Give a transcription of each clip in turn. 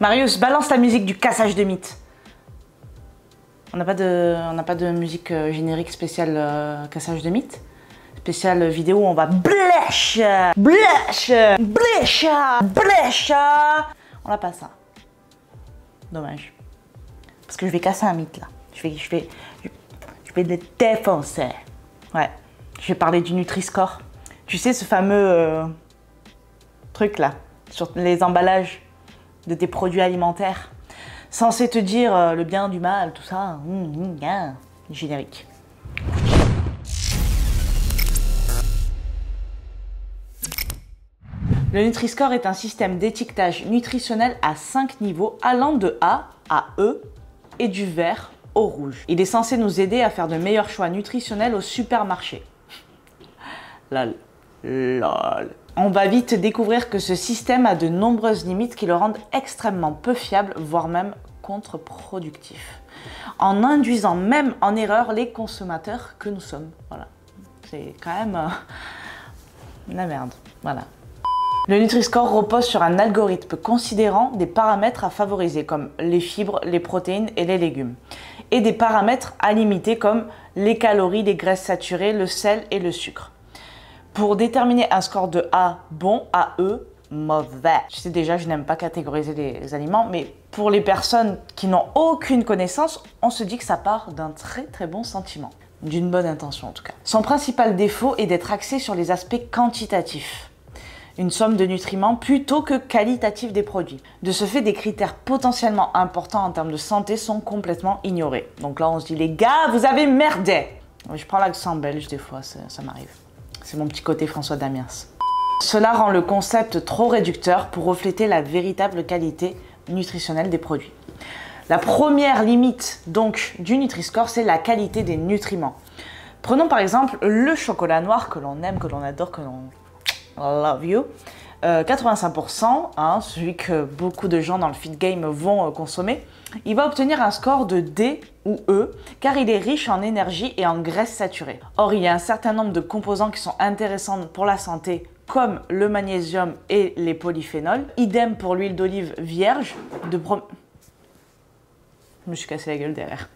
Marius, balance la musique du cassage de mythes. On n'a pas de musique générique spéciale cassage de mythes? Spéciale vidéo où on va blèche, blèche, blèche, blèche. On n'a pas ça. Dommage. Parce que je vais casser un mythe là. Je vais le défoncer. Ouais. Je vais parler du Nutri-Score. Tu sais, ce fameux truc là, sur les emballages de tes produits alimentaires, censé te dire le bien du mal, tout ça. Générique. Le Nutri-Score est un système d'étiquetage nutritionnel à 5 niveaux allant de A à E et du vert au rouge. Il est censé nous aider à faire de meilleurs choix nutritionnels au supermarché. Lol. Lol. On va vite découvrir que ce système a de nombreuses limites qui le rendent extrêmement peu fiable, voire même contre-productif, en induisant même en erreur les consommateurs que nous sommes. Voilà. C'est quand même la merde. Voilà. Le Nutri-Score repose sur un algorithme considérant des paramètres à favoriser comme les fibres, les protéines et les légumes, et des paramètres à limiter comme les calories, les graisses saturées, le sel et le sucre. Pour déterminer un score de A bon à E mauvais. Je sais déjà, je n'aime pas catégoriser les aliments, mais pour les personnes qui n'ont aucune connaissance, on se dit que ça part d'un très très bon sentiment, d'une bonne intention en tout cas. Son principal défaut est d'être axé sur les aspects quantitatifs, une somme de nutriments plutôt que qualitatif des produits. De ce fait, des critères potentiellement importants en termes de santé sont complètement ignorés. Donc là, on se dit, les gars, vous avez merdé. Je prends l'accent belge des fois, ça m'arrive. C'est mon petit côté François Damiens. Cela rend le concept trop réducteur pour refléter la véritable qualité nutritionnelle des produits. La première limite donc du Nutri-Score, c'est la qualité des nutriments. Prenons par exemple le chocolat noir que l'on aime, que l'on adore, que l'on love you. 85%, hein, celui que beaucoup de gens dans le feed game vont consommer, il va obtenir un score de D ou E car il est riche en énergie et en graisses saturées. Or, il y a un certain nombre de composants qui sont intéressants pour la santé comme le magnésium et les polyphénols. Idem pour l'huile d'olive vierge de Je me suis cassé la gueule derrière.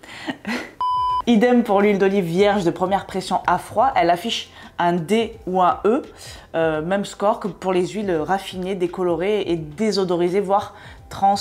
Idem pour l'huile d'olive vierge de première pression à froid, elle affiche un D ou un E, même score que pour les huiles raffinées, décolorées et désodorisées, voire trans,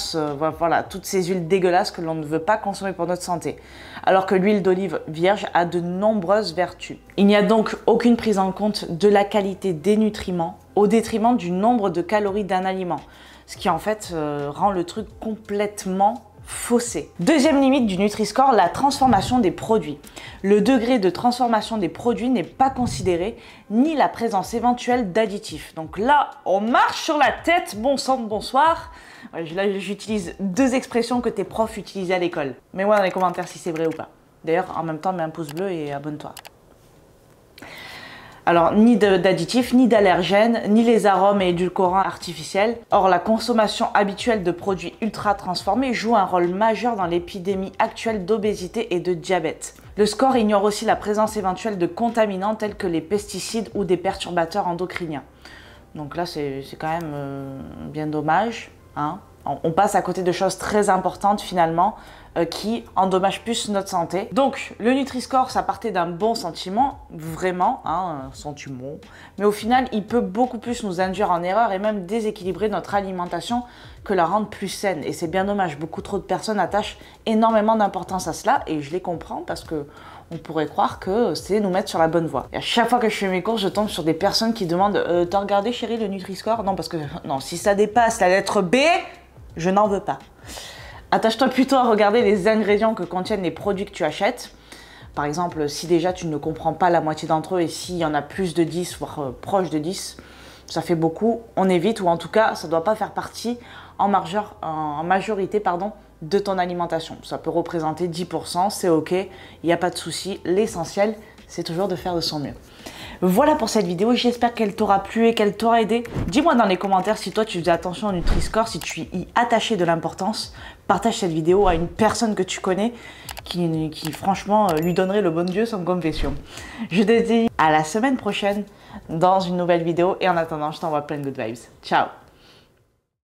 voilà, toutes ces huiles dégueulasses que l'on ne veut pas consommer pour notre santé. Alors que l'huile d'olive vierge a de nombreuses vertus. Il n'y a donc aucune prise en compte de la qualité des nutriments au détriment du nombre de calories d'un aliment, ce qui en fait rend le truc complètement faussé. Deuxième limite du Nutri-Score, la transformation des produits. Le degré de transformation des produits n'est pas considéré, ni la présence éventuelle d'additifs. Donc là, on marche sur la tête, bon sang de bonsoir. Ouais, là, j'utilise deux expressions que tes profs utilisaient à l'école. Mets-moi dans les commentaires si c'est vrai ou pas. D'ailleurs, en même temps, mets un pouce bleu et abonne-toi. Alors, ni d'additifs, ni d'allergènes, ni les arômes et édulcorants artificiels. Or, la consommation habituelle de produits ultra transformés joue un rôle majeur dans l'épidémie actuelle d'obésité et de diabète. Le score ignore aussi la présence éventuelle de contaminants tels que les pesticides ou des perturbateurs endocriniens. Donc là, c'est quand même bien dommage, hein. On passe à côté de choses très importantes finalement qui endommagent plus notre santé. Donc le Nutri-Score, ça partait d'un bon sentiment, vraiment, hein, un sentiment. Mais au final, il peut beaucoup plus nous induire en erreur et même déséquilibrer notre alimentation que la rendre plus saine. Et c'est bien dommage, beaucoup trop de personnes attachent énormément d'importance à cela et je les comprends parce que on pourrait croire que c'est nous mettre sur la bonne voie. Et à chaque fois que je fais mes courses, je tombe sur des personnes qui demandent « T'as regardé chérie le Nutri-Score ?» Non, parce que non, si ça dépasse la lettre B, je n'en veux pas. Attache-toi plutôt à regarder les ingrédients que contiennent les produits que tu achètes. Par exemple, si déjà tu ne comprends pas la moitié d'entre eux et s'il y en a plus de 10, voire proche de 10, ça fait beaucoup, on évite ou en tout cas, ça ne doit pas faire partie en majorité de ton alimentation. Ça peut représenter 10%, c'est ok, il n'y a pas de souci. L'essentiel, c'est toujours de faire de son mieux. Voilà pour cette vidéo, j'espère qu'elle t'aura plu et qu'elle t'aura aidé. Dis-moi dans les commentaires si toi tu faisais attention au Nutri-Score, si tu y attachais de l'importance. Partage cette vidéo à une personne que tu connais qui franchement lui donnerait le bon Dieu sans confession. Je te dis à la semaine prochaine dans une nouvelle vidéo et en attendant je t'envoie plein de good vibes. Ciao!